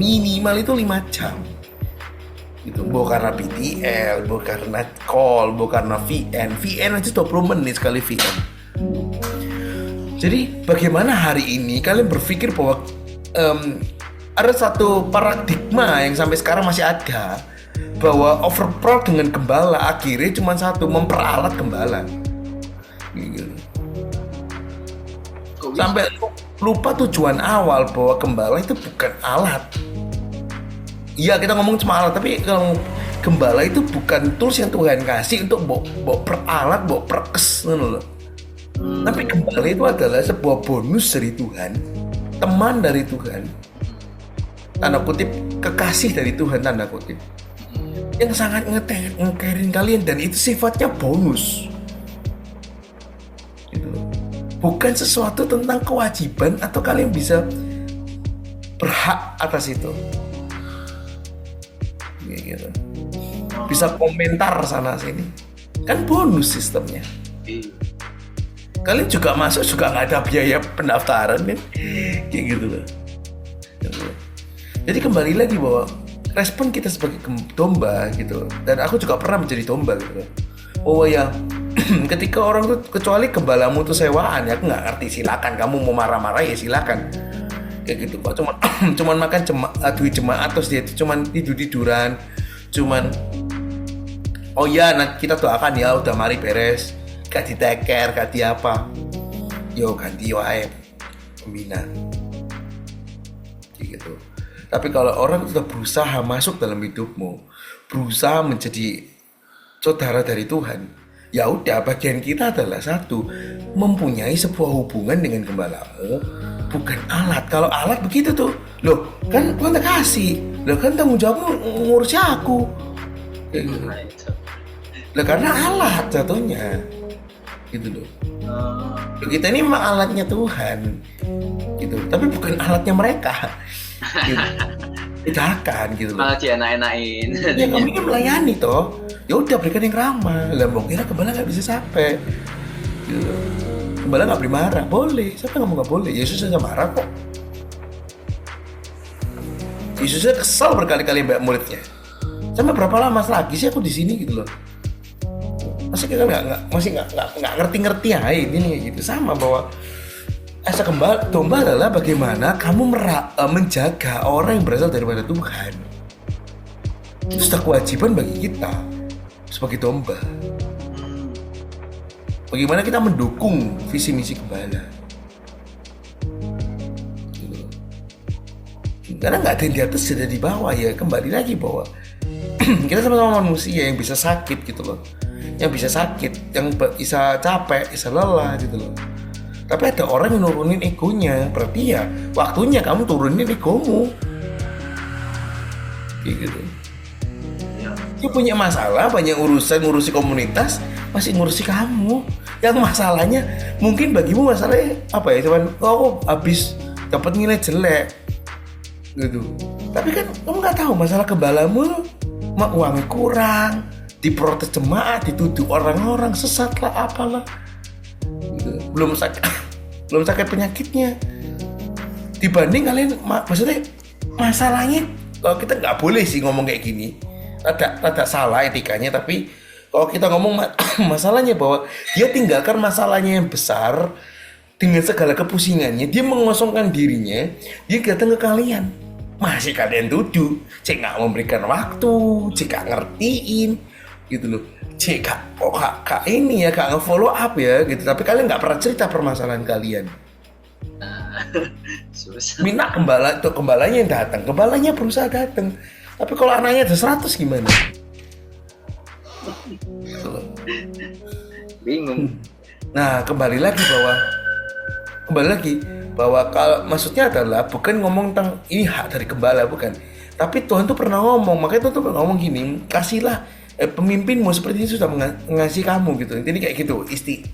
itu 5 jam gitu. Bukan karena BTL, bukan karena call, bukan karena VN aja 20 menit sekali VN. Jadi bagaimana hari ini kalian berpikir bahwa ada satu paradigma yang sampai sekarang masih ada, bahwa overproud dengan gembala akhirnya cuma satu, memperalat gembala gitu. Sampai lupa tujuan awal bahwa gembala itu bukan alat. Iya kita ngomong cuma alat, tapi kalau gembala itu bukan tools yang Tuhan kasih untuk bawa peralat, bawa perkes loh. Tapi gembala itu adalah sebuah bonus dari Tuhan, teman dari Tuhan, tanda kutip kekasih dari Tuhan tanda kutip, yang sangat ngecarin kalian dan itu sifatnya bonus. Gitu loh. Bukan sesuatu tentang kewajiban atau kalian bisa berhak atas itu. Gitu. Bisa komentar sana sini. Kan bonus sistemnya. Kalian juga masuk juga nggak ada biaya pendaftaran kan, kayak gitu loh. Jadi kembali lagi bahwa respon kita sebagai domba gitu, dan aku juga pernah menjadi domba gitu loh. Oh ya, ketika orang tuh kecuali gembalamu tuh sewaan ya, aku nggak ngerti, silakan kamu mau marah-marah ya silakan. Kayak gitu kok, cuman makan duit jemaat terus dia cuman tiduran, cuman oh ya nanti kita doakan ya udah mari beres. Gak di take care, gak di apa, yo ganti wae pembina gitu. Tapi kalau orang sudah berusaha masuk dalam hidupmu, berusaha menjadi saudara dari Tuhan, ya udah bagian kita adalah satu, mempunyai sebuah hubungan dengan gembalamu, bukan alat. Kalau alat begitu tuh, loh kan Tuhan tak kasih, loh kan tanggung jawabmu ngurusi aku, kayak gitu. Lah karena alat jatuhnya gitu loh. Kita ini memang alatnya Tuhan gitu, tapi bukan alatnya mereka gitu. Bedakan gitu loh. Malah dienak-enakin. Ya kami kan melayani toh, ya udah berikan yang ramah. Lah mau kira gembala nggak bisa sampai gitu. Gembala nggak boleh marah, boleh. Siapa ngomong nggak boleh? Yesus aja marah kok. Yesusnya kesal berkali-kali mbak muridnya. Sampai berapa lama lagi sih aku di sini gitu loh. Masih kan nggak ngerti-ngerti ya ini gitu. Sama bahwa asa domba adalah bagaimana kamu menjaga orang yang berasal daripada Tuhan. Itu sudah kewajiban bagi kita sebagai domba. Bagaimana kita mendukung visi misi gembala. Karena nggak ada yang di atas, ada di bawah ya. Kembali lagi bahwa kita sama-sama manusia yang bisa sakit gitu loh, yang bisa sakit, yang bisa capek, bisa lelah gitu loh. Tapi ada orang yang nurunin egonya, berarti ya waktunya kamu turunin egomu gitu. Dia punya masalah, banyak urusan, ngurusi komunitas, masih ngurusi kamu. Yang masalahnya mungkin bagimu masalahnya apa ya, cuman aku habis dapat nilai jelek gitu. Tapi kan kamu nggak tahu masalah gembalamu, uangnya kurang, diprotes jemaat, dituduh orang-orang sesat lah, apalah gitu. belum sakit penyakitnya. Dibanding kalian maksudnya masalahnya, kalau kita nggak boleh sih ngomong kayak gini, ada salah etikanya. Tapi kalau kita ngomong masalahnya bahwa dia tinggalkan masalahnya yang besar dengan segala kepusingannya, dia mengosongkan dirinya, dia datang ke kalian, masih kalian tuduh, cek nggak memberikan waktu, cek nggak ngertiin gitu loh, cek kak ini ya, kak nge-follow up ya gitu. Tapi kalian nggak pernah cerita permasalahan kalian. Minta gembala, itu gembalanya yang datang, gembalanya berusaha datang. Tapi kalau anaknya ada 100 gimana? Gitu loh. Bingung. Nah kembali lagi bahwa kalau maksudnya adalah bukan ngomong tentang ini hak dari gembala, bukan. Tapi Tuhan tuh pernah ngomong, makanya Tuhan tuh pernah ngomong gini, kasihlah pemimpinmu seperti ini sudah mengasihi kamu gitu. Ini kayak gitu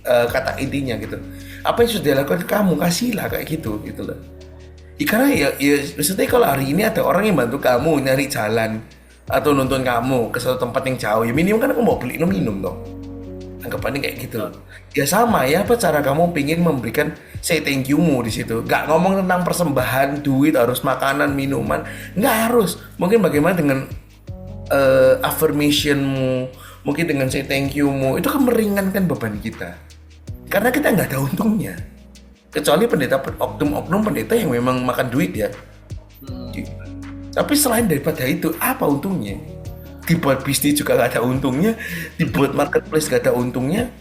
kata intinya gitu. Apa yang sudah dilakukan kamu, kasihlah kayak gitu loh. Karena ya maksudnya kalau hari ini ada orang yang bantu kamu nyari jalan atau nonton kamu ke suatu tempat yang jauh, ya minimum kan aku mau beli minum dong. Anggapannya kayak gitu. Ya sama ya, apa cara kamu pingin memberikan say thank you-mu di situ. Gak ngomong tentang persembahan, duit, harus makanan, minuman. Nggak harus. Mungkin bagaimana dengan affirmation-mu, mungkin dengan say thank you-mu, itu kan meringankan beban kita. Karena kita nggak ada untungnya. Kecuali oknum pendeta yang memang makan duit ya. Tapi selain daripada itu, apa untungnya? Dibuat bisnis juga gak ada untungnya, dibuat marketplace gak ada untungnya,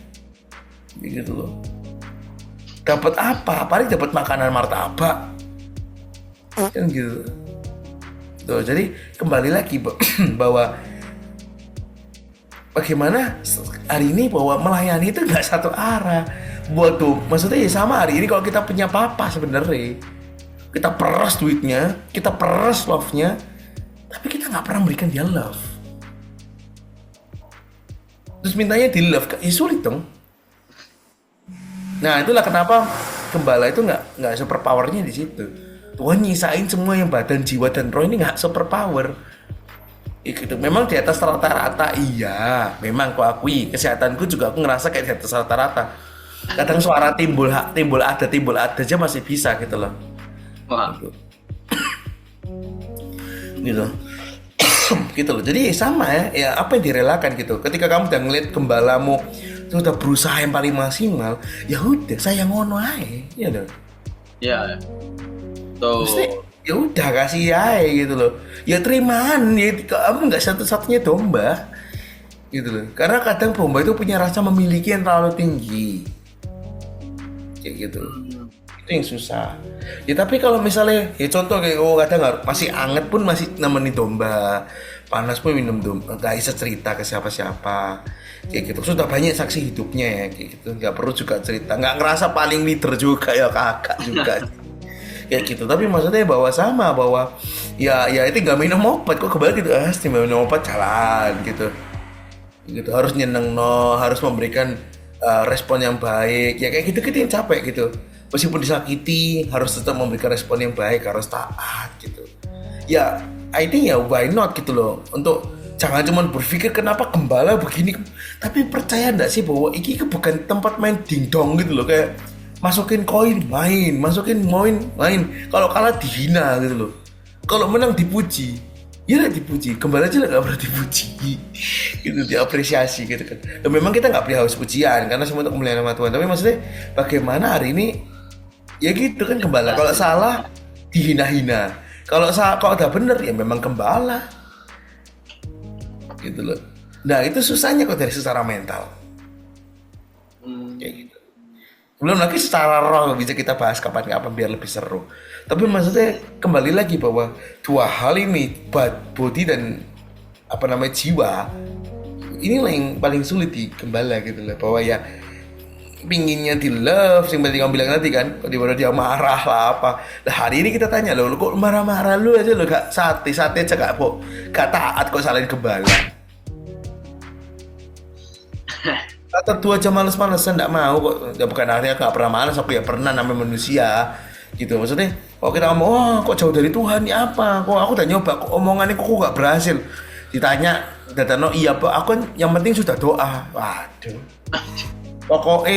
gitu loh. Dapat apa? Paling dapat makanan martabak, kan gitu. Tuh, jadi kembali lagi bahwa bagaimana hari ini bahwa melayani itu gak satu arah. Buat tuh, maksudnya ya sama hari ini kalau kita punya papa sebenarnya, kita peras duitnya, kita peras love-nya, tapi kita nggak pernah memberikan dia love. Terus mintanya di love, ya sulit dong. Nah itulah kenapa gembala itu nggak super powernya di situ. Tuhan nyisain semua yang badan, jiwa dan roh ini nggak super power. Gitu. Memang di atas rata-rata iya, memang aku akui kesehatanku juga aku ngerasa kayak di atas rata-rata. Kadang suara timbul ada aja masih bisa gitu loh. Wah. Gitu. Gitu loh. Jadi sama ya apa yang direlakan gitu. Ketika kamu udah ngeliat gembalamu sudah berusaha yang paling maksimal, ya udah saya ngono ae, ya dong. Ya. Tuh. Ya udah kasih ae gitu loh. Ya terimaan ya, kamu nggak satu-satunya domba. Gitu loh. Karena kadang domba itu punya rasa memiliki yang terlalu tinggi. Kayak gitu. Itu yang susah. Ya tapi kalau misalnya ya contoh kayak kadang masih anget pun masih nemenin domba, panas pun minum domba, nggak bisa cerita ke siapa-siapa kayak gitu. Sudah banyak saksi hidupnya ya kayak gitu, nggak perlu juga cerita, nggak ngerasa paling leader juga ya, kakak juga kayak gitu. Tapi maksudnya bahwa sama bahwa ya itu nggak minum obat kok kebalik gitu, tinggal minum obat jalan gitu gitu, harus nyeneng, no, harus memberikan respon yang baik, ya kayak gitu kita yang capek gitu, meskipun disakiti harus tetap memberikan respon yang baik, harus taat gitu. Ya I think ya why not gitu loh, untuk jangan cuma berpikir kenapa gembala begini, tapi percaya enggak sih bahwa ini bukan tempat main dingdong gitu loh, kayak masukin koin main, masukin koin main, kalau kalah dihina gitu loh, kalau menang dipuji. Ya lah dipuji, gembala aja lah gak pernah dipuji gitu, diapresiasi gitu kan. Dan memang kita nggak perlu haus pujian karena semua untuk kemuliaan nama Tuhan, tapi maksudnya bagaimana hari ini ya gitu kan, gembala kalau salah dihina-hina, kalau udah bener ya memang gembala gitu loh. Nah itu susahnya kok dari secara mental kayak gitu. Belum lagi secara roh, bisa kita bahas kapan-kapan biar lebih seru. Tapi maksudnya kembali lagi bahwa dua hal ini, body dan apa namanya jiwa, inilah yang paling sulit di gembala gitu loh. Bahwa ya pinginnya di love, yang tadi kamu bilang tadi kan, daripada dia marah lah apa. Nah hari ini kita tanya loh, kok marah-marah lu aja lo, gak sate aja gak taat kok salahin gembala. Kata tua aja males-malesan, nggak mau kok. Ya bukan artinya gak pernah males, aku ya pernah, namanya manusia gitu. Maksudnya kalau kita ngomong, oh kok jauh dari Tuhan ya apa, kok aku udah nyoba, kok omongannya kok gak berhasil, ditanya datano iya pak, aku kan yang penting sudah doa. Waduh, pokok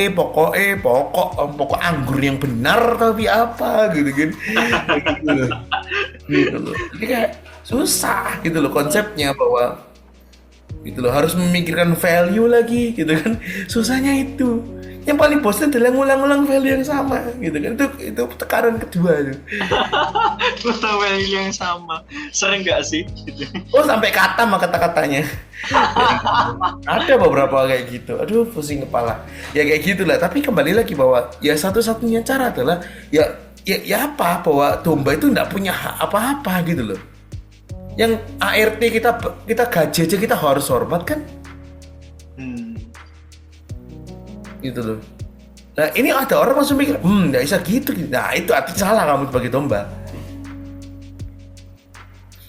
anggur yang benar tapi apa gitu kan. Gitu loh. Jadi kayak susah gitu loh konsepnya, bahwa gitu loh, harus memikirkan value lagi gitu kan. Susahnya itu. Yang paling bosan adalah ngulang-ngulang value yang sama gitu kan. Itu tekanan kedua tuh. Value yang sama. Sering gak sih? Oh sampai kata mah kata-katanya. Ada beberapa kayak gitu. Aduh pusing kepala. Ya kayak gitulah. Tapi kembali lagi bahwa ya satu-satunya cara adalah ya apa, bahwa domba itu enggak punya hak apa-apa gitu loh. Yang ART kita gaji aja kita harus hormat kan? Gitu loh. Nah ini ada orang langsung mikir, nggak bisa gitu. Nah itu arti salah kamu sebagai domba.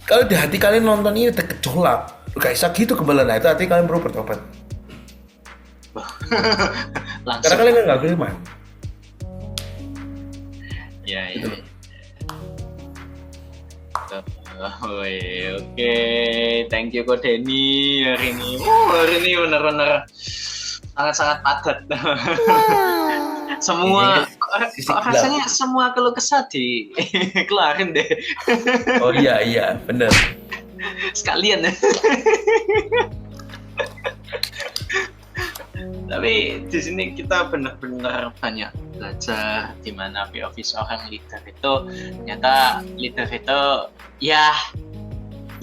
Kalau di hati kalian nonton ini tergejolak, nggak bisa gitu gembala, nah itu arti kalian perlu bertobat. Karena kalian nggak beriman. Ya, Gitu ya. loh. Oke, thank you Ko Denny hari ini. Hari ini benar-benar sangat-sangat padat. Semua kok rasanya semua keluh kesah kelarin deh. Oh iya, benar. Sekalian. Tapi di sini kita benar-benar banyak belajar di mana POV seorang leader itu, ternyata leader itu ya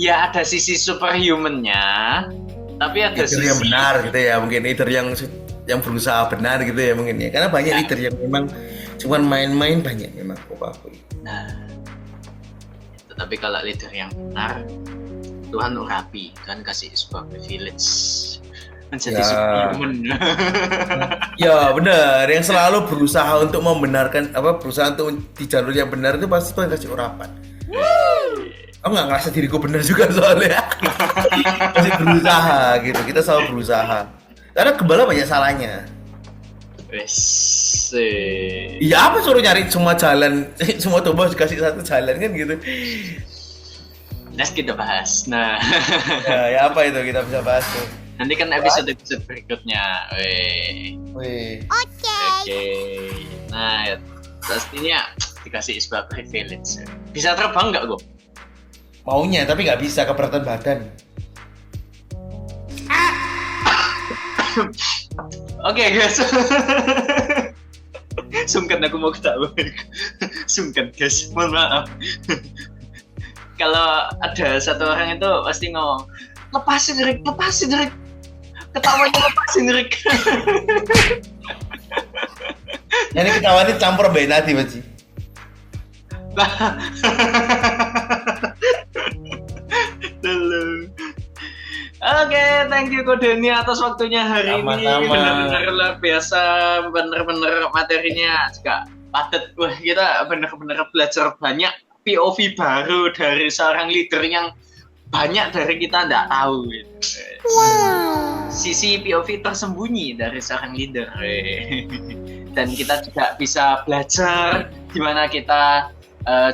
ada sisi superhuman-nya, tapi ada Leader sisi yang benar gitu ya, mungkin leader yang berusaha benar gitu ya mungkin ya. Karena banyak leader yang memang cuman main-main, banyak memang aku akui. Nah, tetapi kalau leader yang benar, Tuhan urapi, Tuhan kasih sebuah privilege menjadi superhuman. Ya benar, yang selalu berusaha untuk membenarkan, berusaha untuk di jalur yang benar itu pasti Tuhan kasih urapan. Aku nggak ngerasa diriku benar juga soalnya. Masih berusaha gitu, kita selalu berusaha. Karena gembala banyak salahnya. Iya apa suruh nyari semua jalan, semua domba dikasih satu jalan kan gitu. Next kita bahas. Nah, ya apa itu kita bisa bahas tuh. Nanti kan episode berikutnya. Oke. Nah, pastinya dikasih sebuah privilege. Bisa terbang nggak, Go? Maunya, tapi nggak bisa, keberatan badan. Oke, guys. Sungkan aku mau ketawa. Sungkan, guys. Mohon maaf. Kalau ada satu orang itu pasti ngomong, lepasin Rick. Ketawanya lepasin Rick. Ini ketawanya campur benadi Baji. Oke, thank you Ko Denny atas waktunya hari ini. Benar-benar luar biasa, benar-benar materinya juga padat. Wah, kita benar-benar belajar banyak POV baru dari seorang leader yang banyak dari kita nggak tahu gitu. Sisi POV tersembunyi dari seorang leader. Dan kita juga bisa belajar gimana kita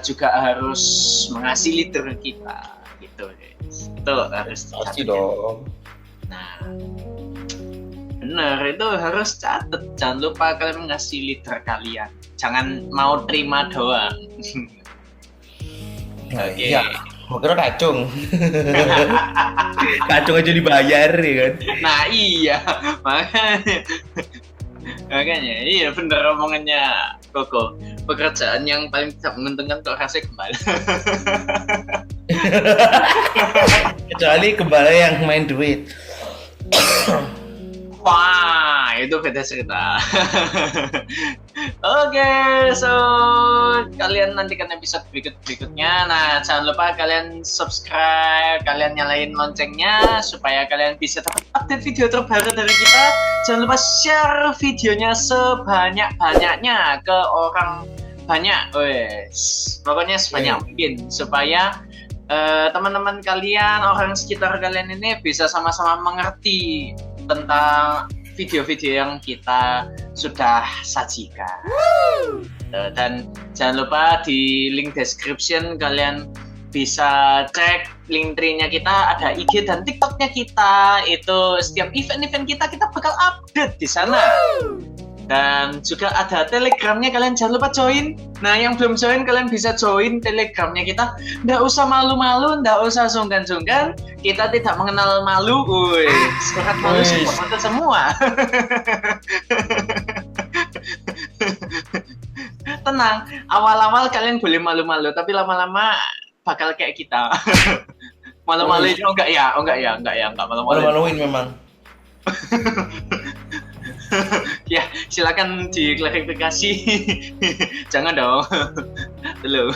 juga harus mengasihi leader kita gitu guys. Itu harus Pasti dong. Nah, bener itu harus catat. Jangan lupa kalian mengasihi leader kalian. Jangan mau terima doang. Nah, Oke. iya. Gua kira kacung. Kacung aja dibayar ya kan. Nah iya, makanya iya bener omongannya Koko. Pekerjaan yang paling tidak menguntungkan kok rasanya kembali. Kecuali gembala yang main duit. Wah, itu beda cerita. Oke, so kalian nantikan episode berikutnya. Nah, jangan lupa kalian subscribe, kalian nyalain loncengnya supaya kalian bisa dapat update video terbaru dari kita. Jangan lupa share videonya sebanyak-banyaknya ke orang banyak. Wes, pokoknya sebanyak mungkin supaya teman-teman kalian, orang sekitar kalian ini bisa sama-sama mengerti tentang video-video yang kita sudah sajikan. Dan jangan lupa di link description kalian bisa cek link tree-nya kita, ada IG dan TikTok-nya kita. Itu setiap event-event kita bakal update di sana. Dan juga ada Telegramnya, kalian jangan lupa join. Nah, yang belum join kalian bisa join Telegramnya kita. Nggak usah malu-malu, nggak usah sungkan-sungkan. Kita tidak mengenal malu. Woi, surat malu support semua. Tenang, awal-awal kalian boleh malu-malu, tapi lama-lama bakal kayak kita. Malu-malu itu enggak ya, enggak malu-malu. Malu-maluin memang. Ya, silakan diklarifikasi. Jangan dong. Dulu.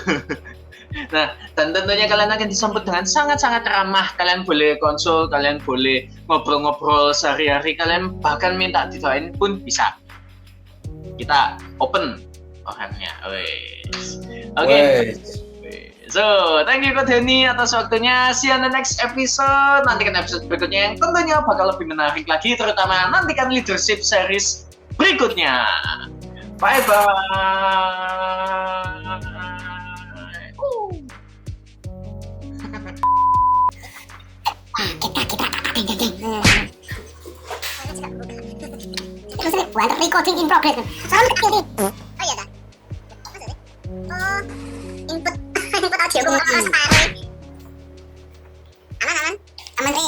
Nah, dan tentunya kalian akan disambut dengan sangat-sangat ramah. Kalian boleh konsul, kalian boleh ngobrol-ngobrol sehari-hari, kalian bahkan minta didoain pun bisa. Kita open orangnya. Oke. So, thank you Ko Denny atas waktunya. See you on the next episode. Nantikan episode berikutnya yang tentunya bakal lebih menarik lagi, terutama nantikan leadership series berikutnya. Bye bye. Well, recording in progress. Oh iya dah. Maksudnya? Oh, input audio gue separuh. Aman. Aman, Ri.